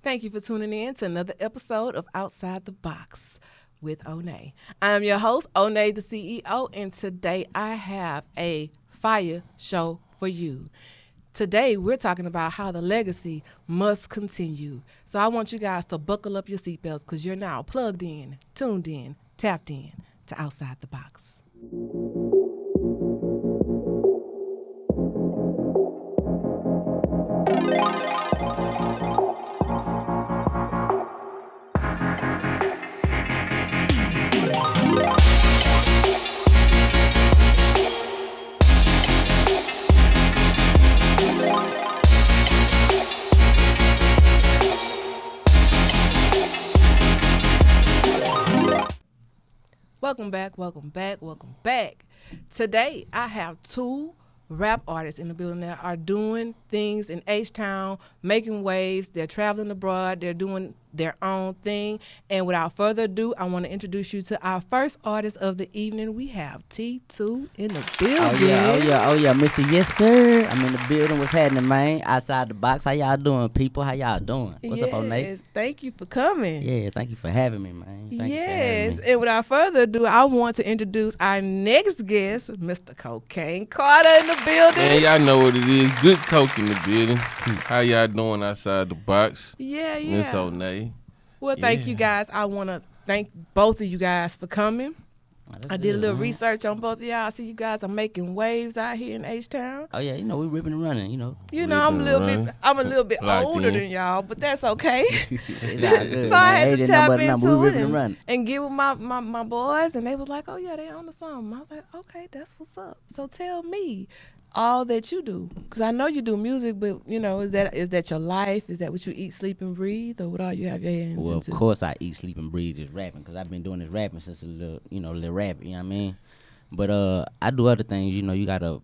Thank you for tuning in to another episode of Outside the Box with Onay. I'm your host, Onay the CEO, and today I have a fire show for you. Today we're talking about how the legacy must continue. So I want you guys to buckle up your seatbelts because you're now plugged in, tuned in, tapped in to Outside the Box. Welcome back. Today, I have two rap artists in the building that are doing things in H-Town, making waves. They're traveling abroad. They're doing their own thing. And without further ado, I want to introduce you to our first artist of the evening. We have T2 in the building. Oh yeah, Mr. Yes Sir. I'm in the building. What's happening, man? Outside the box. How y'all doing, people? How y'all doing? What's up, Nate? Thank you for coming. Yeah, thank you for having me, man. Thank you for having me. And without further ado, I want to introduce our next guest, Mr. Kokaine Karter in the building. Man, y'all know what it is. Good coke in the building. How y'all doing outside the box? Yeah. Miss Onay. Well, thank you guys. I want to thank both of you guys for coming. I did a little research on both of y'all. I see you guys are making waves out here in H-Town. Oh yeah, we ripping and running, I'm a little bit older than y'all, but that's okay. So I had to tap into it and get with my boys, and they was like, "Oh yeah, they on to something." I was like, "Okay, that's what's up." So tell me all that you do, because I know you do music, but is that your life? Is that what you eat, sleep, and breathe, or what all you have your hands into? Well, of course I eat, sleep, and breathe is rapping, because I've been doing this rapping since a little rapper, you know what I mean? But I do other things, you gotta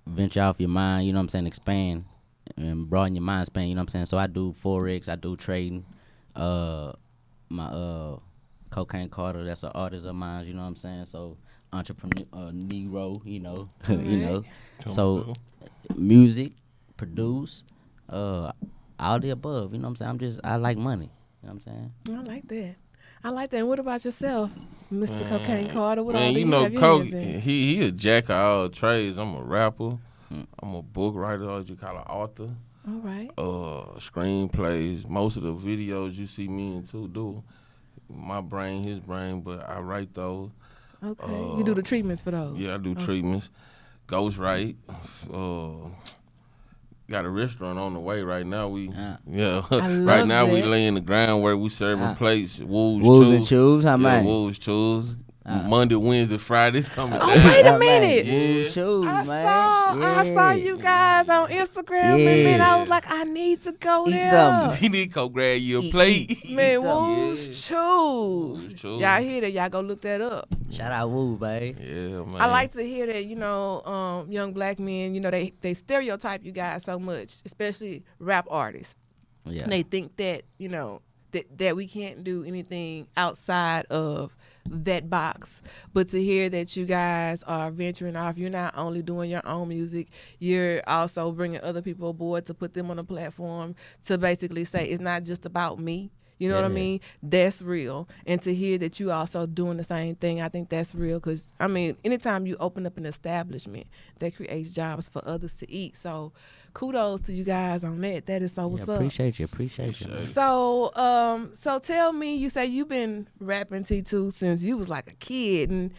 venture off your mind, you know what I'm saying, expand and broaden your mind span, you know what I'm saying? So I do Forex, I do trading, my Kokaine Karter, that's an artist of mine, you know what I'm saying? So entrepreneur, Nero, Right. So music, produce, all the above, you know what I'm saying? I like money, you know what I'm saying? I like that. And what about yourself, Mr. Kokaine Karter? What all Man, do you have your Coke, hands in? he a jack of all trades. I'm a rapper. I'm a book writer, or you call an author. All right. Screenplays. Most of the videos you see me in too do. My brain, his brain, but I write those. Okay. You do the treatments for those? Yeah, I do treatments. Ghostwrite. Got a restaurant on the way right now. I right now that. we laying the groundwork. We serving plates. Wolves and Chews, how many? Wolves, Chews. Monday, Wednesday, Fridays coming down. Oh, wait a minute. Wolves, Chews, man. I saw you guys on Instagram, and I was like, I need to go Eat there. something. You need to go grab you a plate. Man, something. Wolves Chews. Y'all hear that? Y'all go look that up. Shout out Woo, babe. Yeah, man. I like to hear that, young black men, they stereotype you guys so much, especially rap artists. Yeah. And they think that, that we can't do anything outside of that box. But to hear that you guys are venturing off, you're not only doing your own music, you're also bringing other people aboard to put them on a platform to basically say it's not just about me. You know what I mean? That's real. And to hear that you also doing the same thing, I think that's real. Because, anytime you open up an establishment, that creates jobs for others to eat. So kudos to you guys on that. That is so what's up. Appreciate you. So tell me, you say you've been rapping T2 since you was like a kid. And,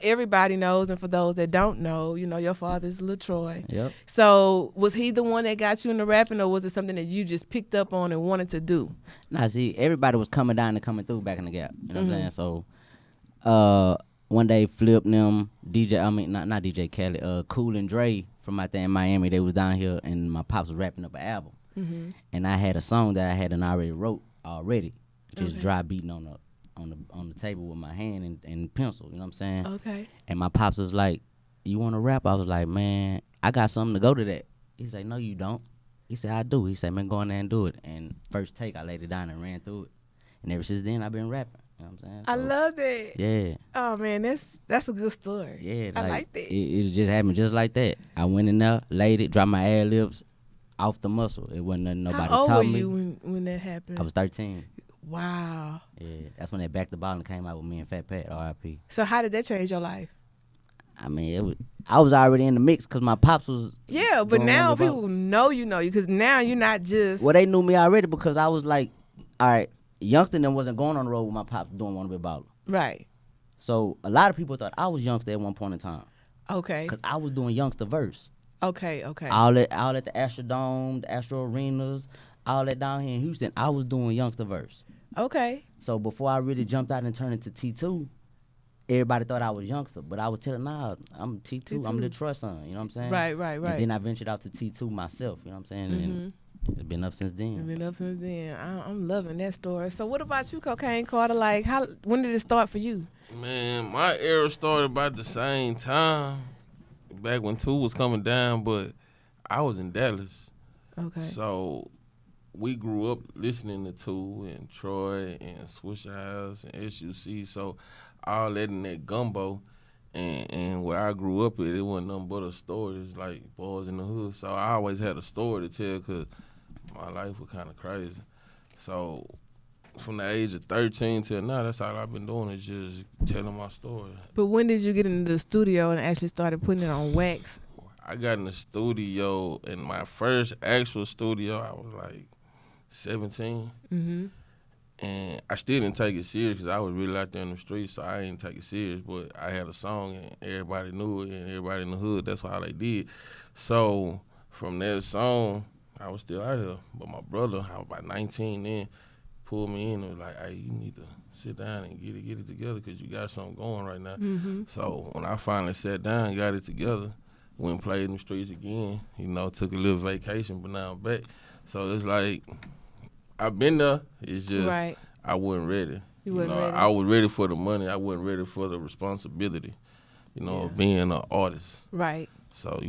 everybody knows. And for those that don't know, your father's Lil Troy. Yep. So was he the one that got you into rapping, or was it something that you just picked up on and wanted to do? Nah, see, everybody was coming down and coming through back in the gap. You know what I'm saying? So one day Flip them, not DJ Khaled, Cool and Dre from out there in Miami, they was down here and my pops was rapping up an album. And I had a song that I had already wrote just dry beating on the table with my hand and pencil, you know what I'm saying? Okay. And my pops was like, "You want to rap?" I was like, "Man, I got something to go to that." He said, "No, you don't." He said, "I do." He said, "Man, go in there and do it." And first take, I laid it down and ran through it. And ever since then, I've been rapping. You know what I'm saying? I love that. Yeah. Oh, man, that's a good story. Yeah. I like that. It just happened just like that. I went in there, laid it, dropped my ad libs, off the muscle. It wasn't nothing nobody How old taught were me. you when that happened? I was 13. Wow. Yeah, that's when they back the ball and came out with me and Fat Pat, R.I.P. So how did that change your life? I mean, I was already in the mix because my pops was. Yeah, but doing now One Ball. people know you because now you're not just. Well, they knew me already because I was like, all right, youngster then wasn't going on the road with my pops doing Wanna Be Baller. Right. So a lot of people thought I was youngster at one point in time. Okay. Because I was doing youngster verse. Okay. All at the Astrodome, the Astro Arenas, all that down here in Houston, I was doing youngster verse. Okay. So before I really jumped out and turned into T2, everybody thought I was youngster. But I was telling, nah, I'm T2. I'm Lil Troy son, you know what I'm saying? Right. And then I ventured out to T2 myself, you know what I'm saying? And it's been up since then. I'm loving that story. So what about you, Kokaine Karter? Like, when did it start for you? Man, my era started about the same time, back when 2 was coming down, but I was in Dallas. Okay. So we grew up listening to 2 and Troy and Swisher House and SUC. So all that in that gumbo. And where I grew up at, it wasn't nothing but a story. It's like Boys in the Hood. So I always had a story to tell because my life was kind of crazy. So from the age of 13 till now, that's all I've been doing is just telling my story. But when did you get into the studio and actually started putting it on wax? I got in the studio, in my first actual studio, I was like 17. Mm-hmm. And I still didn't take it serious because I was really out there in the streets, so I didn't take it serious. But I had a song, and everybody knew it, and everybody in the hood, that's how they did. So from that song, I was still out here. But my brother, I was about 19 then, pulled me in and was like, hey, you need to sit down and get it together because you got something going right now. Mm-hmm. So when I finally sat down and got it together, went and played in the streets again, took a little vacation, but now I'm back. So it's like, I've been there. It's just Right. I wasn't ready. You wasn't ready. I was ready for the money. I wasn't ready for the responsibility, of being an artist. Right. So,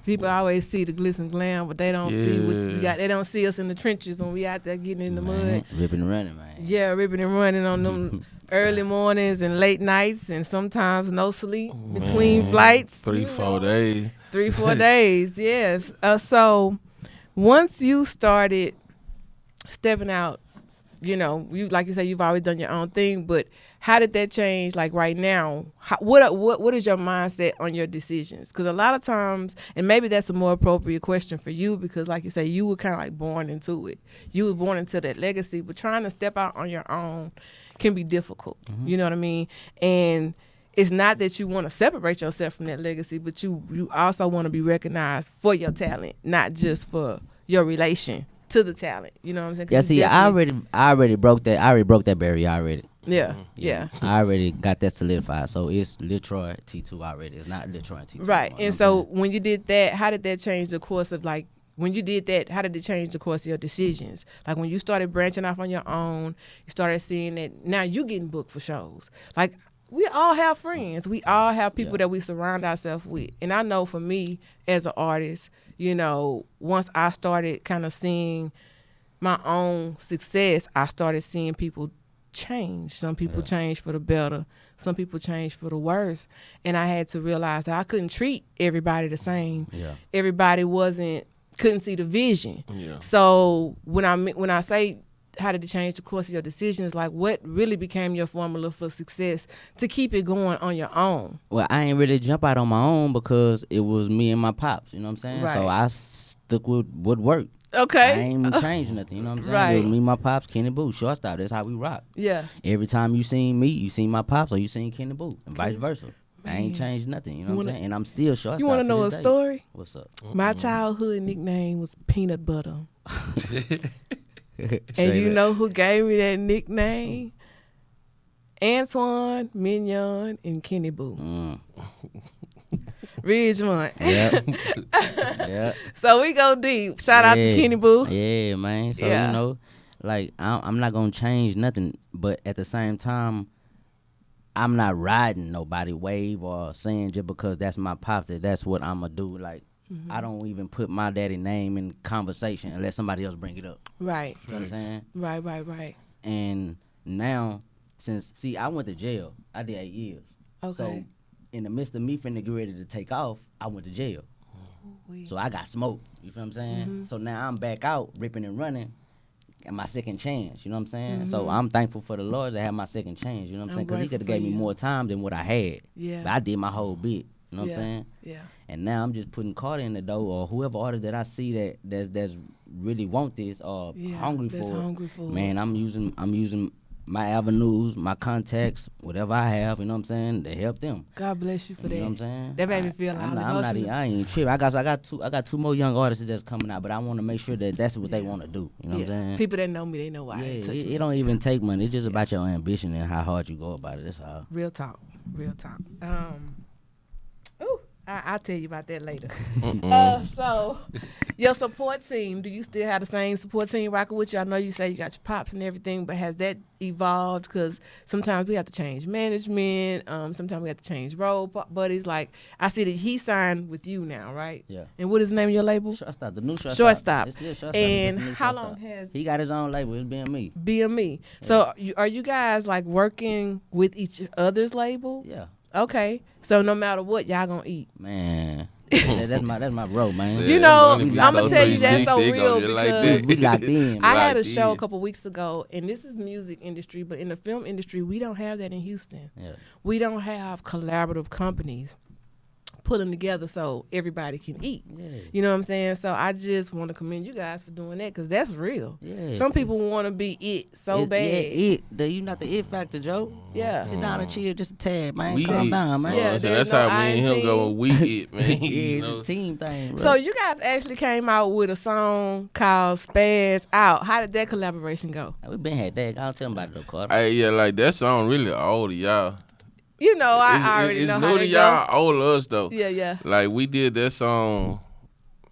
People always see the glitz and glam, but they don't see what we got. They don't see us in the trenches when we out there getting in the mud. Ripping and running, man. Yeah, ripping and running on them early mornings and late nights and sometimes no sleep between flights. 3-4 days. 3-4 days, yes. So once you started stepping out, you like you say, you've always done your own thing, but how did that change? Like right now, what is your mindset on your decisions? Because a lot of times, and maybe that's a more appropriate question for you, because like you say, you were kind of like born into it. You were born into that legacy, but trying to step out on your own can be difficult. Mm-hmm. You know what I mean? And it's not that you want to separate yourself from that legacy, but you also want to be recognized for your talent, not just for your relation to the talent. You know what I'm saying? Yeah, see, I already broke that. I already broke that barrier already. Yeah, yeah. I already got that solidified. So it's Lil Troy T2 already. It's not Lil Troy T2. Right. And so when you did that, how did that change the course of how did it change the course of your decisions? Like when you started branching off on your own, you started seeing that now you getting booked for shows. Like we all have friends. We all have people that we surround ourselves with. And I know for me as an artist, once I started kind of seeing my own success, I started seeing people change. Some people change for the better. Some people change for the worse. And I had to realize that I couldn't treat everybody the same. Yeah. Everybody couldn't see the vision. Yeah. So when I say how did it change the course of your decisions, like what really became your formula for success to keep it going on your own? Well, I ain't really jump out on my own because it was me and my pops, you know what I'm saying? Right. So I stuck with what worked. Okay. I ain't even changed nothing, you know what I'm saying? Right. It was me, my pops, Kenny Boo, shortstop. That's how we rock. Yeah. Every time you seen me, you seen my pops or you seen Kenny Boo, and vice versa. Man. I ain't changed nothing, you know what I'm saying? And I'm still shortstop. You want to know a story? What's up? My childhood nickname was Peanut Butter. And you know who gave me that nickname? Antoine, Mignon, and Kenny Boo. Ridgemont. Yep. So we go deep. Shout out to Kenny Boo. Yeah, man. So, I'm not going to change nothing. But at the same time, I'm not riding nobody wave or saying just because that's my pops that that's what I'm going to do. Like, I don't even put my daddy name in conversation unless somebody else bring it up. Right. You know what I'm saying? Right. And now, I went to jail. I did 8 years. Okay. So in the midst of me finna get ready to take off, I went to jail. So I got smoked. You feel what I'm saying? So now I'm back out ripping and running. And my second chance, you know what I'm saying? So I'm thankful for the Lord to have my second chance, you know what I'm saying? Because he could have gave me more time than what I had. Yeah. But I did my whole bit, you know what I'm saying? Yeah. And now I'm just putting Carter in the door, or whoever artist that I see that's really want this or hungry for it. Man, I'm using my avenues, my contacts, whatever I have, you know what I'm saying, to help them. God bless you for that. You know what I'm saying? That made me feel I ain't tripping. I got two more young artists that's coming out, but I want to make sure that that's what they want to do. You know what I'm saying? People that know me, they know why. It don't even take money. It's just about your ambition and how hard you go about it. That's all. Real talk. I'll tell you about that later. So, your support team, do you still have the same support team rocking with you? I know you say you got your pops and everything, but has that evolved? Because sometimes we have to change management. Sometimes we have to change role buddies. Like, I see that he signed with you now, right? Yeah. And what is the name of your label? Shortstop, the new Shortstop. Shortstop. It's still Shortstop. And how Shortstop. long has... He got his own label. It's BME. BME. Yeah. So, are you guys, like, working with each other's label? Yeah. Okay, so no matter what, y'all gonna eat. Man, that's my bro, man. Yeah, you know, I'm gonna tell you that's so real because we locked in. I had a show a couple weeks ago, and this is music industry, but in the film industry, we don't have that in Houston. Yeah. We don't have collaborative companies pulling together so everybody can eat. Yeah. You know what I'm saying? So I just want to commend you guys for doing that because that's real. Yeah, some people want to be it so bad. Yeah, you not the it factor, Joe. Yeah. Sit down and chill just a tad, man. Calm down, man. Yeah, that's how me and him go. We it, man. It's a team thing, bro. So you guys actually came out with a song called Spazz Out. How did that collaboration go? We been had that. I'll tell them about it, though, Carter. Hey, yeah, like that song really old to y'all. You know, I already know how they go. Y'all old us though. Yeah. Like we did that song.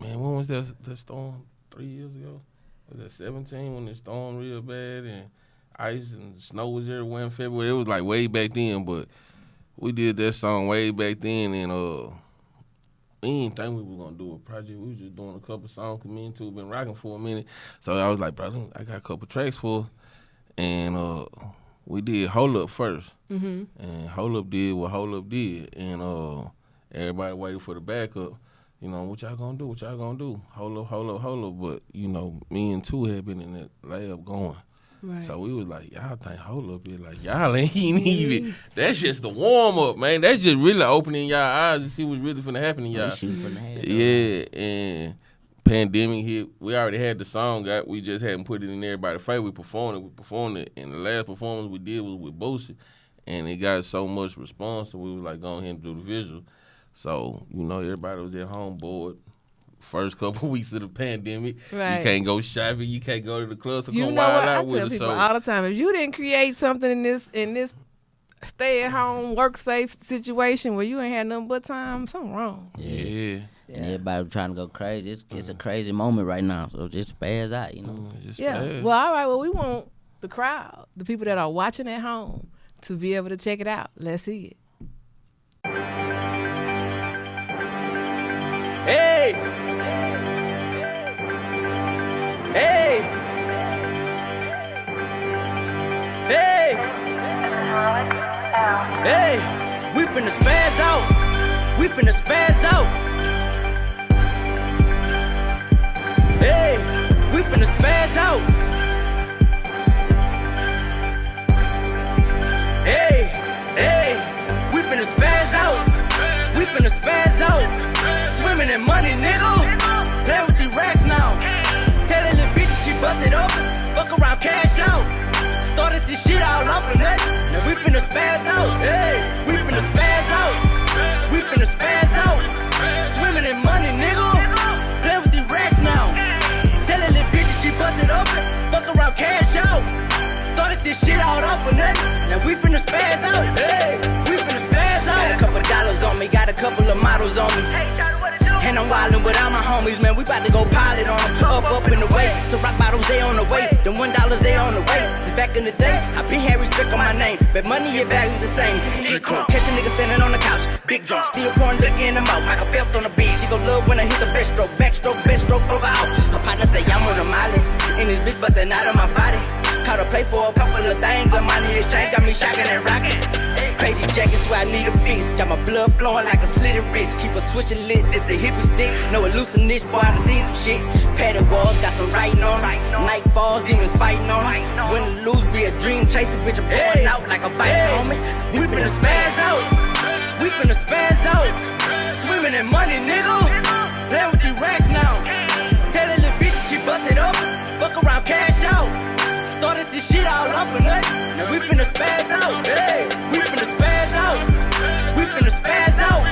Man, when was that storm? 3 years ago? Was that 17 when it stormed real bad and ice and snow was everywhere in February? It was like way back then, but we did that song way back then, and we didn't think we were gonna do a project. We was just doing a couple songs. Cause me and two been rocking for a minute, so I was like, brother, I got a couple tracks for, and we did Hold Up first. And Hold Up did what Hold Up did. And everybody waited for the backup. You know, what y'all gonna do? What y'all gonna do? Hold up. But, you know, me and two had been in that layup going. Right. So we was like, y'all think Hold Up is like, y'all ain't even. That's just the warm up, man. That's just really opening y'all eyes to see what's really finna happen to y'all. Yeah, and pandemic hit. We already had the song out. We just hadn't put it in everybody's face. We performed it, and the last performance we did was with Boosie, and it got so much response. So we was like, go ahead and do the visual. So you know, everybody was at home bored. First couple weeks of the pandemic, right. You can't go shopping, you can't go to the club, so come wild out with it. I tell people all the time, if you didn't create something in this stay-at-home, work-safe situation where you ain't had nothing but time, something wrong. Yeah. Everybody trying to go crazy. It's a crazy moment right now, so just spazz out, you know. Well, all right. Well, we want the crowd, the people that are watching at home, to be able to check it out. Let's see it. Hey! Hey! Hey! Hey! We finna spazz out! We finna spazz out! Hey, we finna spazz out. Hey, we finna spazz out. We finna spazz out. Swimming in money, nigga. Play with these racks now. Telling the bitch she bust it up. Fuck around, cash out. Started this shit all off the net. Now we finna spazz out. Hey, we finna spazz out. We finna spazz out. Swimming in money, nigga. Play with these racks now. Telling the bitch she bust it up. Fuck around, cash out. Started this shit all off for nothing. Now we finna spazz out. Hey, we finna spazz out. Got a couple dollars on me, got a couple of models on me. And I'm wildin' with all my homies, man. We bout to go pilot on them. Up in the way. So rock bottles, they on the way. Them $1, they on the way. Since back in the day, I been had respect on my name. Bet money and values the same. Get drunk, catch a nigga standing on the couch. Big drunk, still pouring liquor in the mouth. Like a belt on the beat. She go love when I hit the best stroke. Backstroke, best stroke, broke her out. Her partner say I'm on the molly. And this bitch bustin' out of my body. Caught a play for a couple of things. The money exchange got me shocking and rocking. crazy jacket, swear I need a fix. Got my blood flowing like a slitted wrist. Keep a switching lit, this a hippie stick. No hallucination, boy, I done seen some shit. Padded walls, got some writing on. Night falls, demons fighting on. Win or lose, be a dream chaser, bitch, I'm going out like a fighting homie. We finna spaz out. We finna spaz out. Swimming in money, nigga. Play with these racks now. Tell that little bitch she bust it up. Fuck around, cash out. Started this shit all off a nut. Now we finna spaz out. Hey, we finna spaz out. We finna spaz out.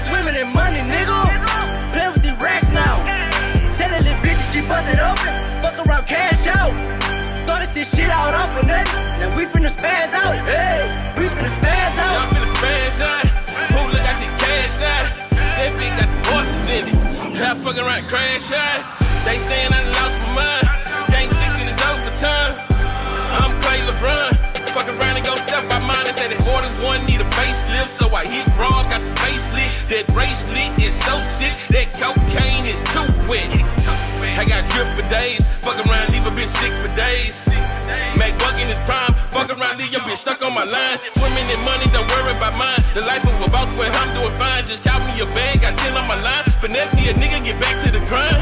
Swimming in money, nigga. Play with these racks now. Tell that little bitch she bust it up. Fuck around, cash out. Started this shit all off a nut. Now we finna spaz out. Hey, we finna spaz out. Y'all finna spaz out. Who look at your cash now? That bitch got the horses in it. I fucking around crash out. They saying I done lost my mind. Game 6 and it's overtime. I'm Clay LeBron. Fuck around and go step by mine. They say that 41 need a facelift. So I hit raw, got the facelift. That bracelet is so sick. That cocaine is too wet. I got drip for days. Fuck around, leave a bitch sick for days. Mac Buck in his prime. Fuck around, leave your bitch stuck on my line. Swimming in money, don't worry about mine. The life of a boss, where I'm doing fine. Just count me a bag, got 10 on my line. Finesse me a nigga, get back to the grind.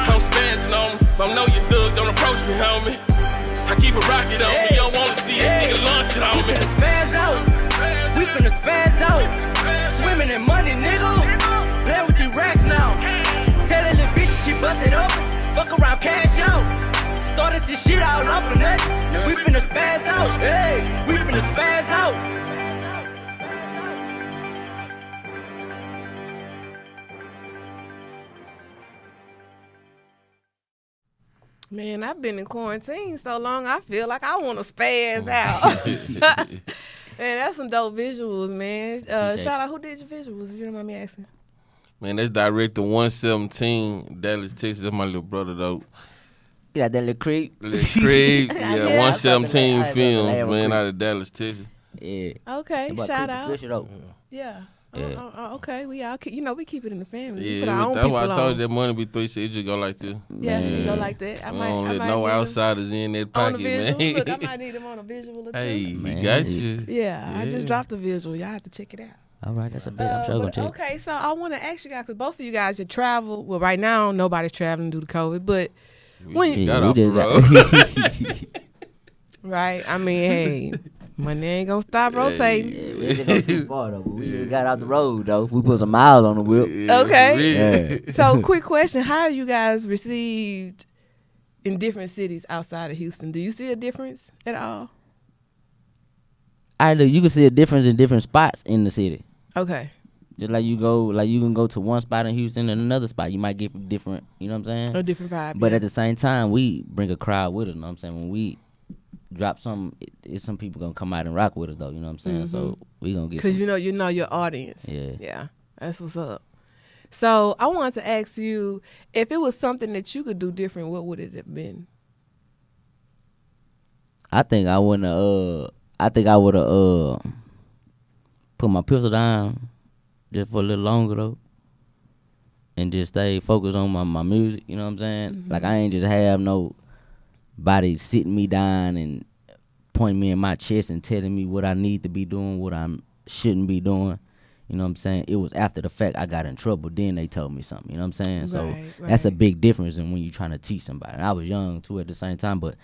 I'm spazzing on me. If I know you thug, don't approach me, homie. I keep a rocket on me. You don't wanna see a nigga launch it on me. We finna spaz out. We finna spaz out. Swimming in money, nigga. Play with these racks now. Tell that little bitch she bust it up. Fuck around, cash out. Started this shit all off a nut. Now we finna spaz out. Hey, we finna spaz out. Man, I've been in quarantine so long, I feel like I want to spaz out. Man, that's some dope visuals, man. Shout out, who did your visuals, if you don't mind me asking? Man, that's director 117, Dallas, Texas. That's my little brother, though. You got that little creep? Little Craig, yeah, 117 I films, fucking man, laugh. out of Dallas, Texas. Yeah. Okay, About shout creep out. Fisher, though. Yeah. Yeah. Okay, we all, we keep it in the family. We Yeah, put our own that's people why I told on. you that money be 3 cents. It just go like this. Yeah, Man. you go like that. I We might, don't I let might no need him outsiders in that on pocket, the visual. man. Look, I might need him on a visual or two. Hey, he Man. got you. Yeah, I just Yeah. dropped the visual. Y'all have to check it out. All right, that's a bit. I'm sure gonna But check. okay, so I want to ask you guys, because both of you guys, you travel. Well, right now, nobody's traveling due to COVID, but when We got we off the just road. right, I mean, hey, money ain't going to stop rotating. Yeah, we didn't go too far though. But we just got out the road though. We put some miles on the whip. Okay. Yeah. So, quick question. How are you guys received in different cities outside of Houston? Do you see a difference at all? I look, you can see a difference in different spots in the city. Okay. Just like you can go to one spot in Houston and another spot. You might get different, you know what I'm saying? A different vibe. But yeah. at the same time, we bring a crowd with us, you know what I'm saying? When we drop something, it's some people gonna come out and rock with us though, you know what I'm saying? So we gonna get Because some. you know your audience. Yeah. Yeah. That's what's up. So, I wanted to ask you, if it was something that you could do different, what would it have been? I think I would have put my pistol down just for a little longer though, and just stay focused on my music. You know what I'm saying? Like I ain't just have nobody sitting me down and pointing me in my chest and telling me what I need to be doing, what I shouldn't be doing. You know what I'm saying? It was after the fact I got in trouble. Then they told me something. You know what I'm saying? So that's a big difference than when you trying to teach somebody. And I was young too at the same time, but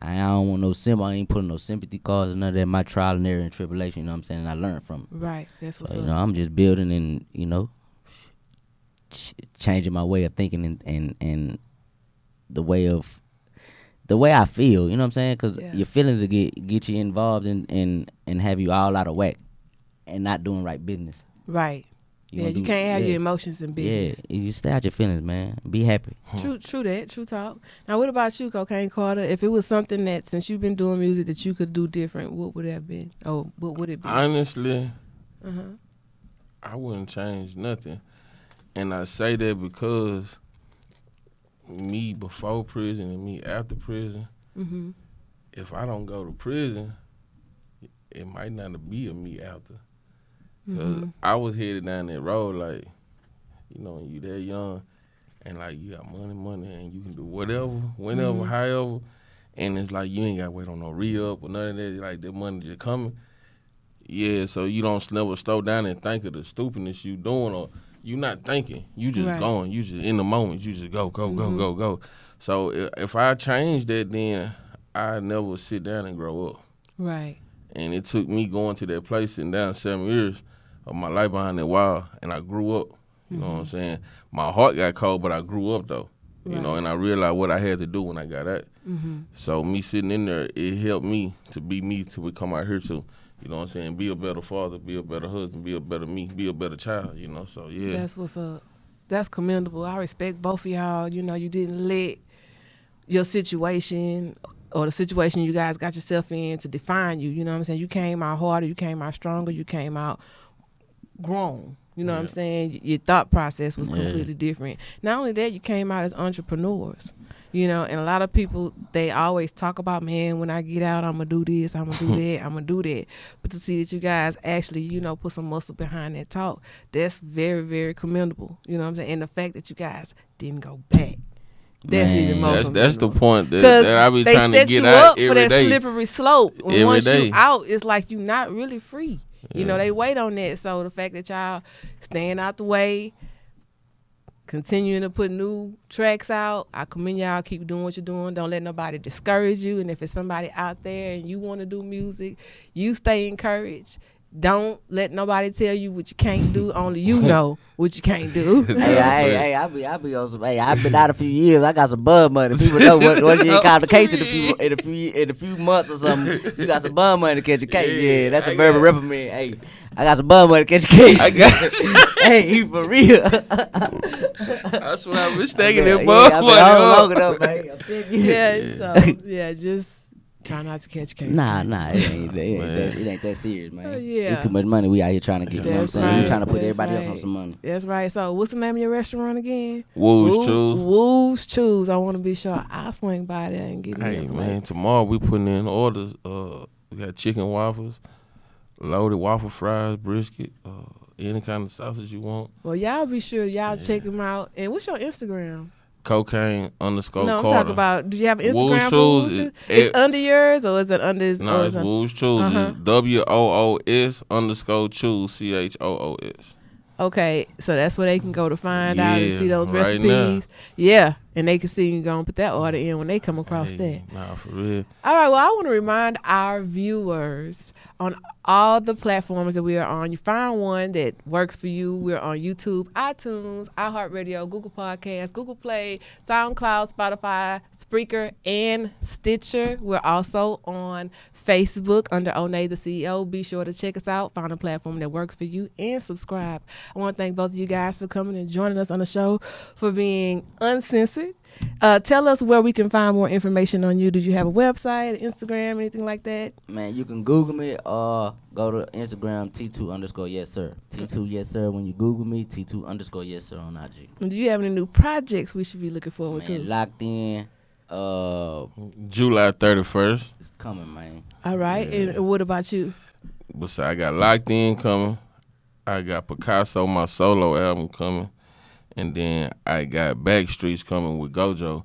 I don't want no sympathy. I ain't putting no sympathy cards or none of that. My trial and error and tribulation. You know what I'm saying? And I learned from it. Right. That's what's So, up. you know, I'm just building and, you know, changing my way of thinking and the way I feel. You know what I'm saying? Because your feelings will get you involved and have you all out of whack and not doing right business. Right. You can't have your emotions in business. Yeah, you stay out your feelings, man. Be happy. True that. True talk. Now, what about you, Kokaine Karter? If it was something that, since you've been doing music, that you could do different, what would it have been? Oh, what would it be? Honestly, I wouldn't change nothing. And I say that because me before prison and me after prison, if I don't go to prison, it might not be a me after. Because I was headed down that road like, you know, when you that young and like you got money and you can do whatever, whenever, however. And it's like you ain't got to wait on no re-up or none of that. Like that money just coming. Yeah, so you don't never slow down and think of the stupidness you doing, or you not thinking. You just going. You just in the moment. You just go. So if I change that, then I never sit down and grow up. Right. And it took me going to that place and down 7 years of my life behind that wall, and I grew up. You know what I'm saying? My heart got cold, but I grew up though. You know, and I realized what I had to do when I got out. So me sitting in there, it helped me to be me to become out here too. You know what I'm saying? Be a better father, be a better husband, be a better me, be a better child, you know? So, yeah. That's what's up. That's commendable. I respect both of y'all. You know, you didn't let your situation or the situation you guys got yourself in to define you. You know what I'm saying? You came out harder, you came out stronger, you came out grown. You know what I'm saying? Your thought process was completely different. Not only that, you came out as entrepreneurs. You know, and a lot of people, they always talk about, man, when I get out, I'm going to do this, I'm going to do that, I'm going to do that. But to see that you guys actually, you know, put some muscle behind that talk, that's very, very commendable. You know what I'm saying? And the fact that you guys didn't go back. That's even more that's the point that I be trying to get out every day. They set you up for that slippery slope. And every once day. you out, it's like you're not really free. You know, they wait on that. So the fact that y'all staying out the way, continuing to put new tracks out, I commend y'all. Keep doing what you're doing. Don't let nobody discourage you. And if it's somebody out there and you want to do music, you stay encouraged. Don't let nobody tell you what you can't do. Only you know what you can't do. Hey, I be on some. Hey, I've been out a few years. I got some bud money. People know what you call the case in a few months or something. You got some bud money to catch a case. Yeah, that's a verbal reprimand. Hey, I got some bud money to catch a case. I got you. Hey, he for real. That's what I was thinking. That bud I've money. been long enough, man. I'm telling you. Yeah, just try not to catch case. Nah, it ain't that serious, man. Yeah. It's too much money we out here trying to get. You know what I'm saying? Right. We trying to put That's everybody else right. on some money. That's right. So what's the name of your restaurant again? Wolves Choose. Wolves Choose. I want to be sure I swing by there and get me Hey, a man, tomorrow we putting in orders. We got chicken waffles, loaded waffle fries, brisket, any kind of sausage you want. Well, y'all be sure y'all check them out. And what's your Instagram? Kokaine _Karter. No, I'm talking about, do you have an Wolves Instagram? Choose Wolves Choose? It's under yours or is it under his? No, it's Wolves Choose. It's WOOS _Choose CHOOS. Okay, so that's where they can go to find out and see those right recipes. now. Yeah, and they can see you go and put that order in when they come across that. Nah, for real. All right, well, I want to remind our viewers on all the platforms that we are on. You find one that works for you. We're on YouTube, iTunes, iHeartRadio, Google Podcasts, Google Play, SoundCloud, Spotify, Spreaker, and Stitcher. We're also on Facebook under Onay the CEO. Be sure to check us out, find a platform that works for you, and subscribe. I want to thank both of you guys for coming and joining us on the show, for being uncensored. Tell us where we can find more information on you. Do you have a website, Instagram, anything like that? Man, you can Google me or go to Instagram T2 _yes sir. T2 yes sir. When you Google me, T2 _ yes sir on IG. Do you have any new projects we should be looking forward to? Locked in. July 31st. It's coming, man. All right. Yeah. And what about you? So I got Locked In coming. I got Picasso, my solo album coming. And then I got Backstreets coming with Gojo.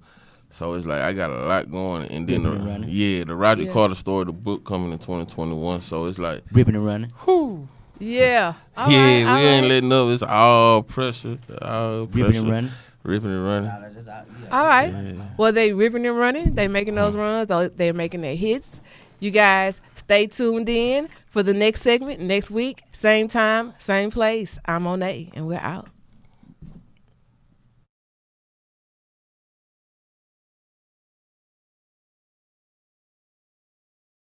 So it's like I got a lot going. And then the Roger Carter story, the book coming in 2021. So it's like ripping and running. Whew. Yeah. All we right. ain't letting up. It's all pressure. All pressure. Ripping and running. Ripping and running. All right. Yeah. Well, they ripping and running. They making those runs. They're making their hits. You guys stay tuned in for the next segment next week. Same time, same place. I'm Onay, and we're out.